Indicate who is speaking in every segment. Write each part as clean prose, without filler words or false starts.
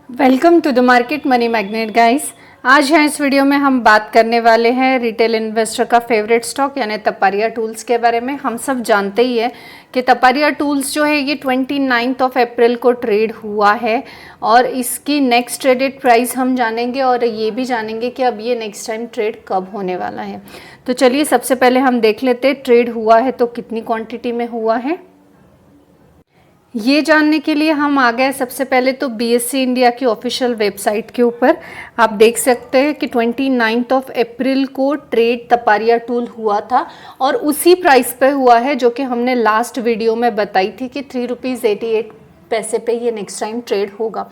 Speaker 1: Welcome to the Market Money Magnet guys. आज है इस वीडियो में हम बात करने वाले हैं रिटेल इन्वेस्टर का फेवरेट स्टॉक यानी तपारिया टूल्स के बारे में। हम सब जानते ही है कि तपारिया टूल्स जो है ये 29 अप्रैल को ट्रेड हुआ है और इसकी नेक्स्ट ट्रेडेड प्राइस हम जानेंगे और ये भी जानेंगे कि अब ये नेक्स्ट टाइम ट्रेड कब होने वाला है। तो चलिए सबसे पहले हम देख लेते हैं ट्रेड हुआ है तो कितनी क्वांटिटी में हुआ है। ये जानने के लिए हम आ गए सबसे पहले तो बीएसई इंडिया की ऑफिशियल वेबसाइट के ऊपर। आप देख सकते हैं कि 29 अप्रैल को ट्रेड तपारिया टूल हुआ था और उसी प्राइस पे हुआ है जो कि हमने लास्ट वीडियो में बताई थी कि ₹3.88 पे ये नेक्स्ट टाइम ट्रेड होगा।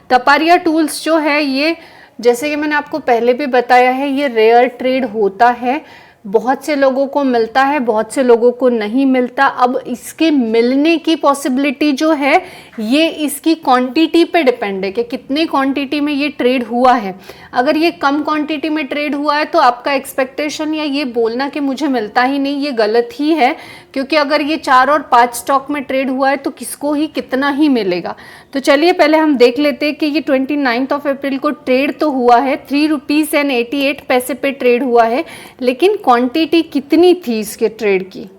Speaker 1: तपारिया टूल्स जो है ये, जैसे कि मैंने आपको पहले भी बताया है, ये रेयर ट्रेड होता है। बहुत से लोगों को मिलता है, बहुत से लोगों को नहीं मिलता। अब इसके मिलने की पॉसिबिलिटी जो है ये इसकी क्वांटिटी पे डिपेंड है कि कितने क्वांटिटी में ये ट्रेड हुआ है। अगर ये कम क्वांटिटी में ट्रेड हुआ है तो आपका एक्सपेक्टेशन या ये बोलना कि मुझे मिलता ही नहीं, ये गलत ही है, क्योंकि अगर ये 4 और 5 स्टॉक में ट्रेड हुआ है तो किसको ही कितना ही मिलेगा। तो चलिए पहले हम देख लेते हैं कि ये 29 अप्रैल को ट्रेड तो हुआ है, ₹3.88 पे ट्रेड हुआ है, लेकिन क्वांटिटी कितनी थी इसके ट्रेड की,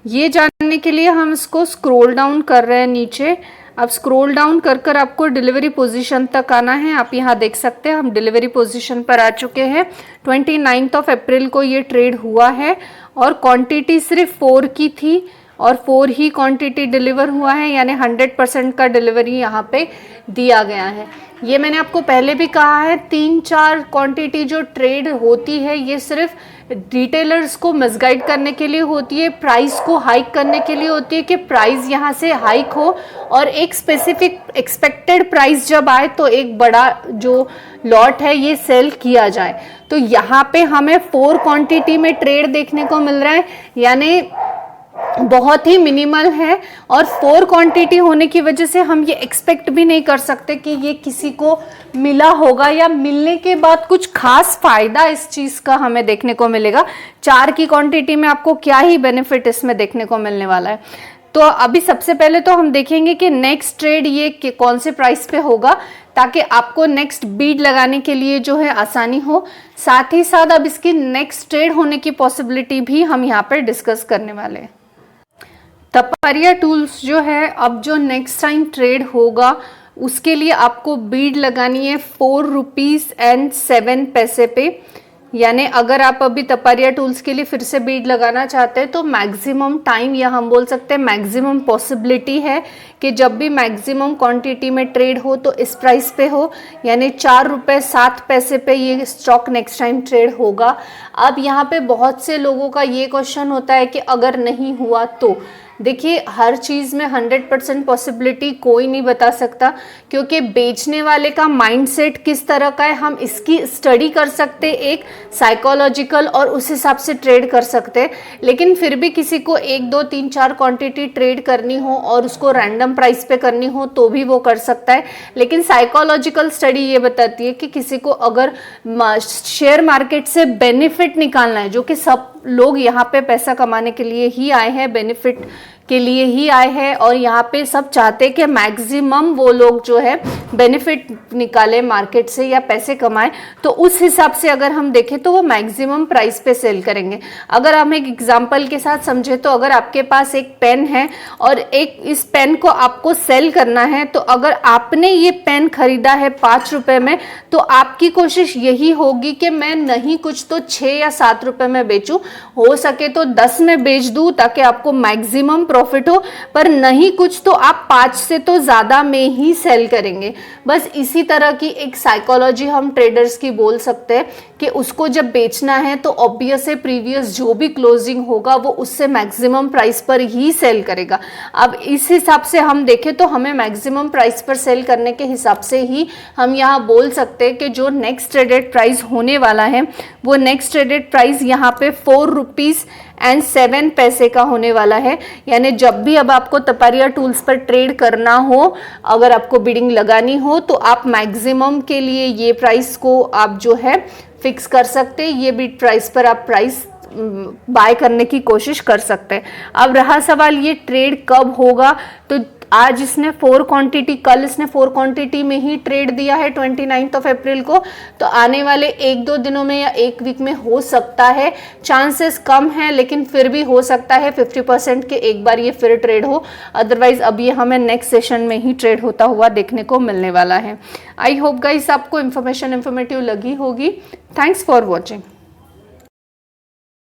Speaker 1: ये जानने के लिए हम इसको स्क्रॉल डाउन कर रहे हैं नीचे। अब स्क्रॉल डाउन कर कर आपको डिलीवरी पोजीशन तक आना है। आप यहाँ देख सकते हैं हम डिलीवरी पोजीशन पर आ चुके हैं। 29 अप्रैल को ये ट्रेड हुआ है और क्वांटिटी सिर्फ 4 की थी और 4 ही क्वांटिटी डिलीवर हुआ है, यानी 100% का डिलीवरी यहाँ पे दिया गया है। ये मैंने आपको पहले भी कहा है, 3-4 क्वांटिटी जो ट्रेड होती है ये सिर्फ रिटेलर्स को मिसगाइड करने के लिए होती है, प्राइस को हाइक करने के लिए होती है कि प्राइस यहाँ से हाइक हो और एक स्पेसिफिक एक्सपेक्टेड प्राइस जब आए तो एक बड़ा जो लॉट है ये सेल किया जाए। तो यहाँ पे हमें 4 क्वांटिटी में ट्रेड देखने को मिल रहा है, यानी बहुत ही मिनिमल है और 4 क्वांटिटी होने की वजह से हम ये एक्सपेक्ट भी नहीं कर सकते कि ये किसी को मिला होगा या मिलने के बाद कुछ खास फायदा इस चीज का हमें देखने को मिलेगा। 4 की क्वांटिटी में आपको क्या ही बेनिफिट इसमें देखने को मिलने वाला है। तो अभी सबसे पहले तो हम देखेंगे कि नेक्स्ट ट्रेड ये कौन से प्राइस पे होगा, ताकि आपको नेक्स्ट बीड लगाने के लिए जो है आसानी हो। साथ ही साथ अब इसकी नेक्स्ट ट्रेड होने की पॉसिबिलिटी भी हम यहाँ पर डिस्कस करने वाले हैं। तपारिया टूल्स जो है अब जो नेक्स्ट टाइम ट्रेड होगा उसके लिए आपको बीड लगानी है ₹4.07 पे, यानी अगर आप अभी तपारिया टूल्स के लिए फिर से बीड लगाना चाहते हैं तो मैक्सिमम टाइम, या हम बोल सकते हैं मैक्सिमम पॉसिबिलिटी है कि जब भी मैक्सिमम क्वांटिटी में ट्रेड हो तो इस प्राइस पे हो, यानी ₹4.07 पे ये स्टॉक नेक्स्ट टाइम ट्रेड होगा। अब यहाँ पे बहुत से लोगों का ये क्वेश्चन होता है कि अगर नहीं हुआ तो, देखिए हर चीज़ में 100% पॉसिबिलिटी कोई नहीं बता सकता, क्योंकि बेचने वाले का माइंडसेट किस तरह का है हम इसकी स्टडी कर सकते, एक साइकोलॉजिकल, और उस हिसाब से ट्रेड कर सकते। लेकिन फिर भी किसी को 1, 2, 3, 4 क्वांटिटी ट्रेड करनी हो और उसको रैंडम प्राइस पे करनी हो तो भी वो कर सकता है। लेकिन साइकोलॉजिकल स्टडी ये बताती है कि किसी को अगर शेयर मार्केट से बेनिफिट निकालना है, जो कि सब लोग यहाँ पे पैसा कमाने के लिए ही आए हैं, बेनिफिट के लिए ही आए हैं, और यहाँ पे सब चाहते हैं कि मैक्सिमम वो लोग जो है बेनिफिट निकाले मार्केट से या पैसे कमाएं, तो उस हिसाब से अगर हम देखें तो वो मैक्सिमम प्राइस पे सेल करेंगे। अगर हम एक एग्जांपल के साथ समझे तो अगर आपके पास एक पेन है और एक इस पेन को आपको सेल करना है, तो अगर आपने ये पेन खरीदा है ₹5 में तो आपकी कोशिश यही होगी कि मैं नहीं कुछ तो 6 या ₹7 में बेचूं, हो सके तो 10 में बेच दूं ताकि आपको मैक्सिमम प्रॉफिट हो, पर नहीं कुछ तो आप 5 से तो ज्यादा में ही सेल करेंगे। बस इसी तरह की एक साइकोलॉजी हम ट्रेडर्स की बोल सकते हैं कि उसको जब बेचना है तो ऑब्वियस है प्रीवियस जो भी क्लोजिंग होगा वो उससे मैक्सिमम प्राइस पर ही सेल करेगा। अब इस हिसाब से हम देखें तो हमें मैक्सिमम प्राइस पर सेल करने के हिसाब से ही हम यहाँ बोल सकते हैं कि जो नेक्स्ट ट्रेडेड प्राइस होने वाला है वो नेक्स्ट ट्रेडेड प्राइस यहाँ पे ₹4.07 का होने वाला है। यानी जब भी अब आपको तपारिया टूल्स पर ट्रेड करना हो, अगर आपको बिडिंग लगानी हो तो आप मैक्सिमम के लिए ये प्राइस को आप जो है फिक्स कर सकते हैं, ये बिड प्राइस पर आप प्राइस बाय करने की कोशिश कर सकते हैं। अब रहा सवाल ये ट्रेड कब होगा, तो आज इसने 4 क्वांटिटी, कल इसने 4 क्वांटिटी में ही ट्रेड दिया है 29 अप्रैल को, तो आने वाले 1-2 दिनों में या 1 वीक में हो सकता है, चांसेस कम है लेकिन फिर भी हो सकता है 50% के एक बार ये फिर ट्रेड हो। अदरवाइज अब ये हमें नेक्स्ट सेशन में ही ट्रेड होता हुआ देखने को मिलने वाला है। आई होप गाइस आपको इन्फॉर्मेटिव लगी होगी। Thanks for watching.